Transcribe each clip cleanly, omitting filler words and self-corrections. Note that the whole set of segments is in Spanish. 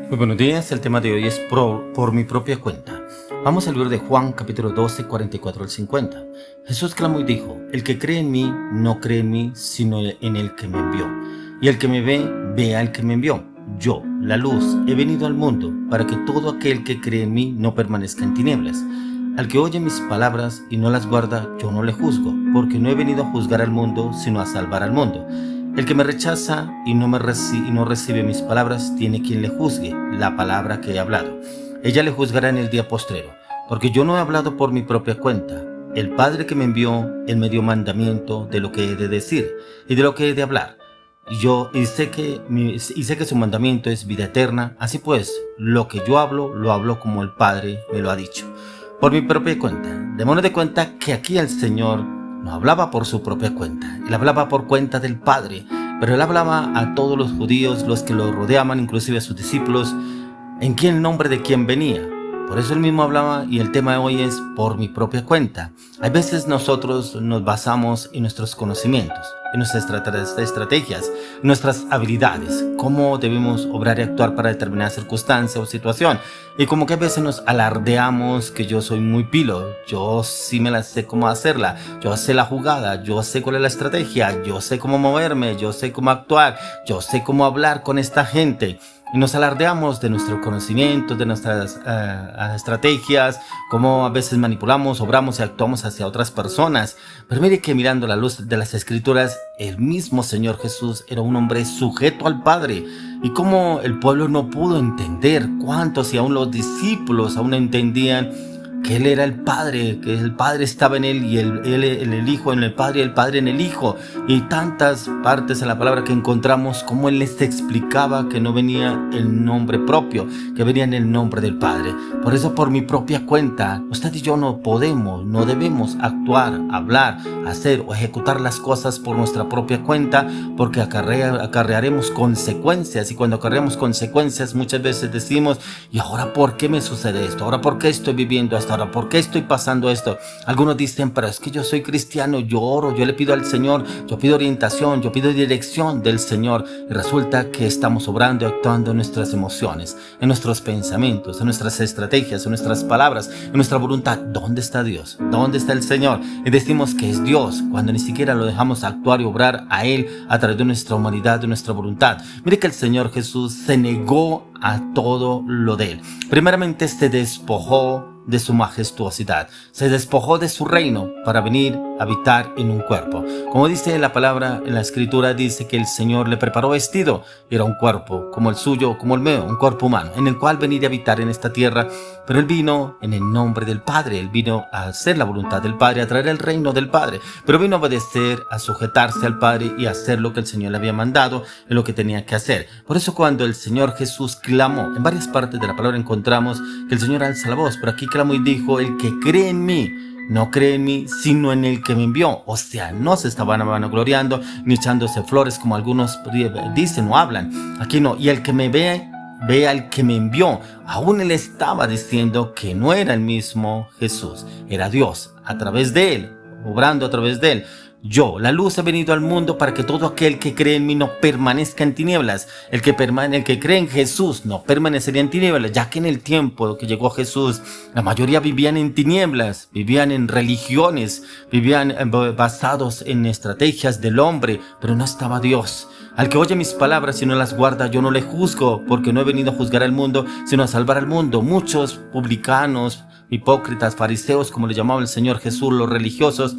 Muy buenos días, el tema de hoy es por mi propia cuenta. Vamos al libro de Juan, capítulo 12, 44 al 50. Jesús clamó y dijo: el que cree en mí, no cree en mí, sino en el que me envió. Y el que me ve, ve al que me envió. Yo, la luz, he venido al mundo, para que todo aquel que cree en mí no permanezca en tinieblas. Al que oye mis palabras y no las guarda, yo no le juzgo, porque no he venido a juzgar al mundo, sino a salvar al mundo. El que me rechaza y no recibe mis palabras, tiene quien le juzgue la palabra que he hablado. Ella le juzgará en el día postrero, porque yo no he hablado por mi propia cuenta. El Padre que me envió, Él me dio mandamiento de lo que he de decir y de lo que he de hablar. Y sé que su mandamiento es vida eterna. Así pues, lo que yo hablo, lo hablo como el Padre me lo ha dicho. Por mi propia cuenta. Démonos de cuenta que aquí el Señor no hablaba por su propia cuenta. Él hablaba por cuenta del Padre. Pero Él hablaba a todos los judíos, los que lo rodeaban, inclusive a sus discípulos, en nombre de quién venía. Por eso Él mismo hablaba, y el tema de hoy es por mi propia cuenta. Hay veces nosotros nos basamos en nuestros conocimientos, en nuestras estrategias, en nuestras habilidades, cómo debemos obrar y actuar para determinada circunstancia o situación. Y como que a veces nos alardeamos que yo soy muy pilo, yo sí me la sé cómo hacerla, yo sé la jugada, yo sé cuál es la estrategia, yo sé cómo moverme, yo sé cómo actuar, yo sé cómo hablar con esta gente. Y nos alardeamos de nuestro conocimiento, de nuestras estrategias, cómo a veces manipulamos, obramos y actuamos hacia otras personas. Pero mire que mirando la luz de las Escrituras, el mismo Señor Jesús era un hombre sujeto al Padre. Y cómo el pueblo no pudo entender, cuántos y aún los discípulos aún no entendían que Él era el Padre, que el Padre estaba en Él y el Hijo en el Padre y el Padre en el Hijo. Y tantas partes en la palabra que encontramos como Él les explicaba que no venía en nombre propio, que venía en el nombre del Padre. Por eso, por mi propia cuenta, usted y yo no podemos, no debemos actuar, hablar, hacer o ejecutar las cosas por nuestra propia cuenta, porque acarrearemos consecuencias. Y cuando acarreamos consecuencias, muchas veces decimos: ¿y ahora por qué me sucede esto? ¿Ahora por qué estoy viviendo esto? ¿Ahora por qué estoy pasando esto? Algunos dicen: pero es que yo soy cristiano, yo oro, yo le pido al Señor, yo pido orientación, yo pido dirección del Señor. Y resulta que estamos obrando y actuando en nuestras emociones, en nuestros pensamientos, en nuestras estrategias, en nuestras palabras, en nuestra voluntad. ¿Dónde está Dios? ¿Dónde está el Señor? Y decimos que es Dios cuando ni siquiera lo dejamos actuar y obrar a Él a través de nuestra humanidad, de nuestra voluntad. Mire que el Señor Jesús se negó a todo lo de Él. Primeramente se despojó de su majestuosidad, se despojó de su reino para venir a habitar en un cuerpo. Como dice la palabra en la Escritura, dice que el Señor le preparó vestido, era un cuerpo como el suyo, como el mío, un cuerpo humano, en el cual venir a habitar en esta tierra. Pero Él vino en el nombre del Padre, Él vino a hacer la voluntad del Padre, a traer el reino del Padre, pero vino a obedecer, a sujetarse al Padre y a hacer lo que el Señor le había mandado, en lo que tenía que hacer. Por eso cuando el Señor Jesús clamó, en varias partes de la palabra encontramos que el Señor alza la voz, pero aquí clamó y dijo: el que cree en mí, no cree en mí, sino en el que me envió. O sea, no se estaban vanagloriando ni echándose flores como algunos dicen o hablan. Aquí no. Y el que me ve al que me envió. Aún Él estaba diciendo que no era el mismo Jesús, era Dios a través de Él, obrando a través de Él. Yo, la luz, he venido al mundo para que todo aquel que cree en mí no permanezca en tinieblas. El que cree en Jesús no permanecería en tinieblas, ya que en el tiempo que llegó Jesús, la mayoría vivían en tinieblas, vivían en religiones, vivían basados en estrategias del hombre, pero no estaba Dios. Al que oye mis palabras y no las guarda, yo no le juzgo, porque no he venido a juzgar al mundo, sino a salvar al mundo. Muchos publicanos, hipócritas, fariseos, como le llamaba el Señor Jesús, los religiosos,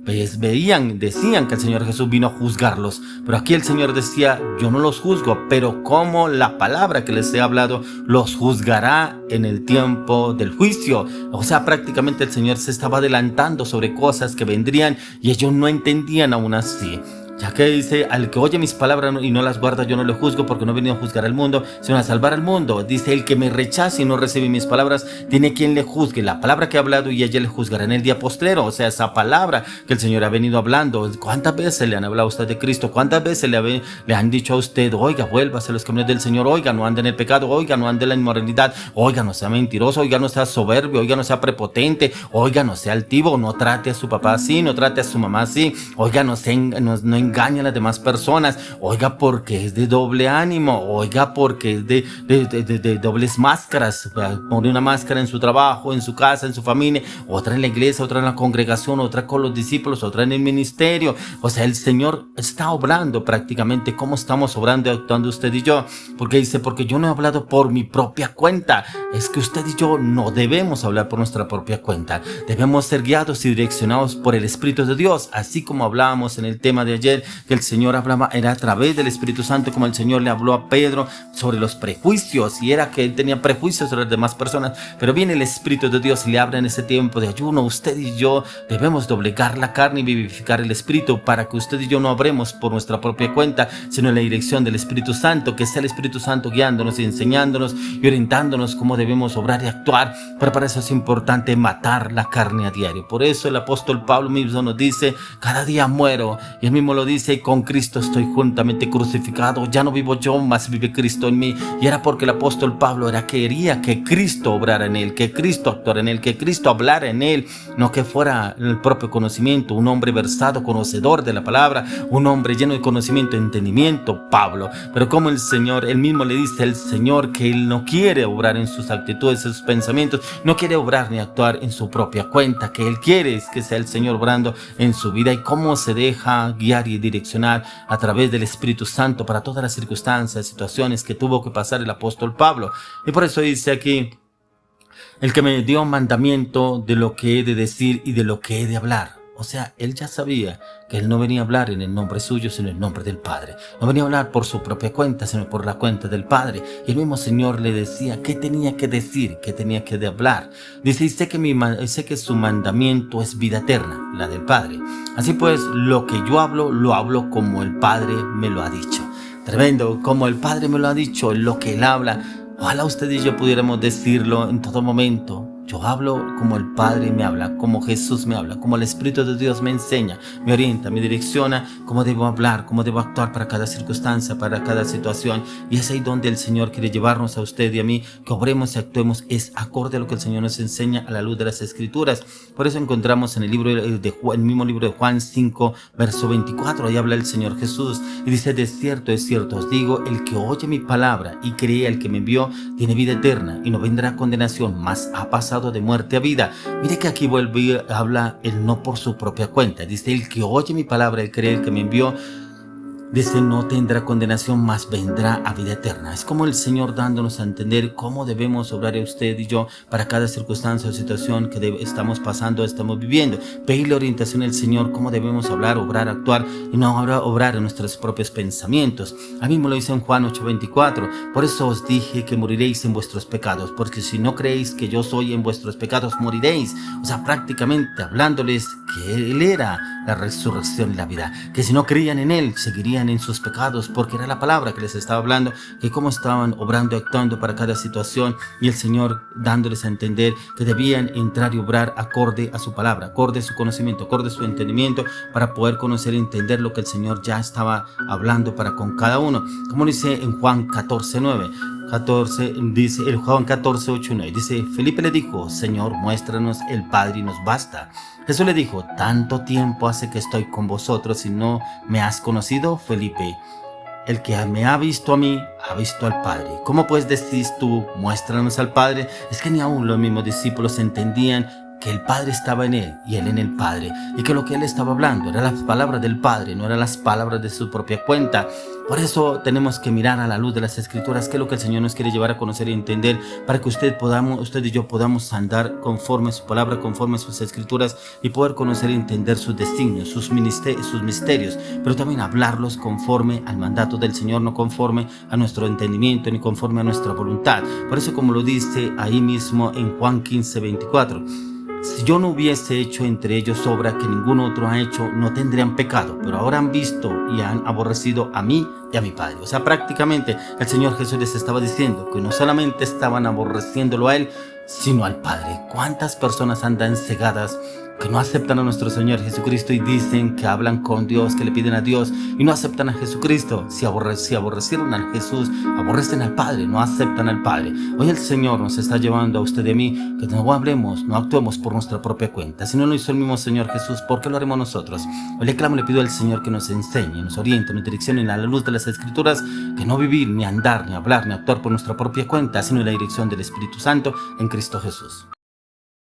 pues decían que el Señor Jesús vino a juzgarlos. Pero aquí el Señor decía: yo no los juzgo, pero como la palabra que les he hablado los juzgará en el tiempo del juicio. O sea, prácticamente el Señor se estaba adelantando sobre cosas que vendrían y ellos no entendían aún así. Ya que dice: al que oye mis palabras y no las guarda, yo no le juzgo, porque no he venido a juzgar al mundo, sino a salvar al mundo. Dice: el que me rechace y no recibe mis palabras, tiene quien le juzgue la palabra que he hablado, y ella le juzgará en el día postrero. O sea, esa palabra que el Señor ha venido hablando. ¿Cuántas veces le han hablado a usted de Cristo? ¿Cuántas veces le han dicho a usted: oiga, vuélvase a los caminos del Señor, oiga, no ande en el pecado, oiga, no ande en la inmoralidad, oiga, no sea mentiroso, oiga, no sea soberbio, oiga, no sea prepotente, oiga, no sea altivo, no trate a su papá así, no trate a su mamá así, oiga, no engaña a las demás personas, oiga, porque es de doble ánimo, oiga, porque es de dobles máscaras, pone una máscara en su trabajo, en su casa, en su familia, otra en la iglesia, otra en la congregación, otra con los discípulos, otra en el ministerio. O sea, el Señor está obrando prácticamente como estamos obrando y actuando usted y yo, porque dice, porque yo no he hablado por mi propia cuenta. Es que usted y yo no debemos hablar por nuestra propia cuenta, debemos ser guiados y direccionados por el Espíritu de Dios, así como hablábamos en el tema de ayer, que el Señor hablaba, era a través del Espíritu Santo, como el Señor le habló a Pedro sobre los prejuicios, y era que él tenía prejuicios sobre las demás personas, pero viene el Espíritu de Dios y le habla en ese tiempo de ayuno. Usted y yo debemos doblegar la carne y vivificar el Espíritu, para que usted y yo no obremos por nuestra propia cuenta, sino en la dirección del Espíritu Santo, que sea el Espíritu Santo guiándonos y enseñándonos y orientándonos cómo debemos obrar y actuar. Pero para eso es importante matar la carne a diario. Por eso el apóstol Pablo mismo nos dice, cada día muero, y él mismo lo dice, y con Cristo estoy juntamente crucificado, ya no vivo yo, mas vive Cristo en mí. Y era porque el apóstol Pablo quería que Cristo obrara en él, que Cristo actuara en él, que Cristo hablara en él, no que fuera el propio conocimiento, un hombre versado, conocedor de la palabra, un hombre lleno de conocimiento, entendimiento, Pablo. Pero como el Señor, él mismo le dice al Señor que él no quiere obrar en sus actitudes, en sus pensamientos, no quiere obrar ni actuar en su propia cuenta, que él quiere es que sea el Señor obrando en su vida, y cómo se deja guiar y direccionar a través del Espíritu Santo para todas las circunstancias, situaciones que tuvo que pasar el apóstol Pablo. Y por eso dice aquí, el que me dio mandamiento de lo que he de decir y de lo que he de hablar. O sea, él ya sabía que él no venía a hablar en el nombre suyo, sino en el nombre del Padre. No venía a hablar por su propia cuenta, sino por la cuenta del Padre. Y el mismo Señor le decía qué tenía que decir, qué tenía que hablar. Dice, y sé que su mandamiento es vida eterna, la del Padre. Así pues, lo que yo hablo, lo hablo como el Padre me lo ha dicho. Tremendo, como el Padre me lo ha dicho, lo que él habla. Ojalá usted y yo pudiéramos decirlo en todo momento. Yo hablo como el Padre me habla, como Jesús me habla, como el Espíritu de Dios me enseña, me orienta, me direcciona cómo debo hablar, cómo debo actuar para cada circunstancia, para cada situación. Y es ahí donde el Señor quiere llevarnos a usted y a mí, que obremos y actuemos es acorde a lo que el Señor nos enseña a la luz de las Escrituras. Por eso encontramos en el mismo libro de Juan 5, verso 24, ahí habla el Señor Jesús y dice, de cierto os digo, el que oye mi palabra y cree al que me envió, tiene vida eterna y no vendrá a condenación, mas ha pasado de muerte a vida. Mire que aquí vuelve a hablar el no por su propia cuenta. Dice, el que oye mi palabra, el cree el que me envió, dice, no tendrá condenación, mas vendrá a vida eterna. Es como el Señor dándonos a entender cómo debemos obrar usted y yo para cada circunstancia o situación que estamos pasando, estamos viviendo. Pedirle orientación al Señor, cómo debemos hablar, obrar, actuar, y no obrar en nuestros propios pensamientos. A mí me lo dice en Juan 8:24. Por eso os dije que moriréis en vuestros pecados, porque si no creéis que yo soy, en vuestros pecados moriréis. O sea, prácticamente hablándoles que Él era la resurrección y la vida, que si no creían en Él, seguirían en sus pecados, porque era la palabra que les estaba hablando, que cómo estaban obrando y actuando para cada situación, y el Señor dándoles a entender que debían entrar y obrar acorde a su palabra, acorde a su conocimiento, acorde a su entendimiento, para poder conocer y entender lo que el Señor ya estaba hablando para con cada uno. Como dice en Juan 14:9. Dice el Juan 14:8-9, dice, Felipe le dijo, Señor, muéstranos el Padre y nos basta. Jesús le dijo, tanto tiempo hace que estoy con vosotros y no me has conocido, Felipe. El que me ha visto a mí, ha visto al Padre. ¿Cómo pues decís tú, muéstranos al Padre? Es que ni aún los mismos discípulos entendían que el Padre estaba en él y él en el Padre, y que lo que él estaba hablando eran las palabras del Padre, no eran las palabras de su propia cuenta. Por eso tenemos que mirar a la luz de las Escrituras qué es lo que el Señor nos quiere llevar a conocer y entender, para que usted y yo podamos andar conforme a su palabra, conforme a sus Escrituras, y poder conocer y entender sus designios, sus misterios, pero también hablarlos conforme al mandato del Señor, no conforme a nuestro entendimiento ni conforme a nuestra voluntad. Por eso, como lo dice ahí mismo en Juan 15:24, si yo no hubiese hecho entre ellos obra que ningún otro ha hecho, no tendrían pecado, pero ahora han visto y han aborrecido a mí y a mi Padre. O sea, prácticamente el Señor Jesús les estaba diciendo que no solamente estaban aborreciéndolo a Él, sino al Padre. ¿Cuántas personas andan cegadas que no aceptan a nuestro Señor Jesucristo y dicen que hablan con Dios, que le piden a Dios y no aceptan a Jesucristo. Si aborrecieron a Jesús, aborrecen al Padre, no aceptan al Padre. Hoy el Señor nos está llevando a usted y a mí que no hablemos, no actuemos por nuestra propia cuenta. Si no lo hizo el mismo Señor Jesús, ¿por qué lo haremos nosotros? Hoy le clamo, le pido al Señor que nos enseñe, nos oriente, nos direccione a la luz de las Escrituras, que no vivir, ni andar, ni hablar, ni actuar por nuestra propia cuenta, sino en la dirección del Espíritu Santo en Cristo Jesús.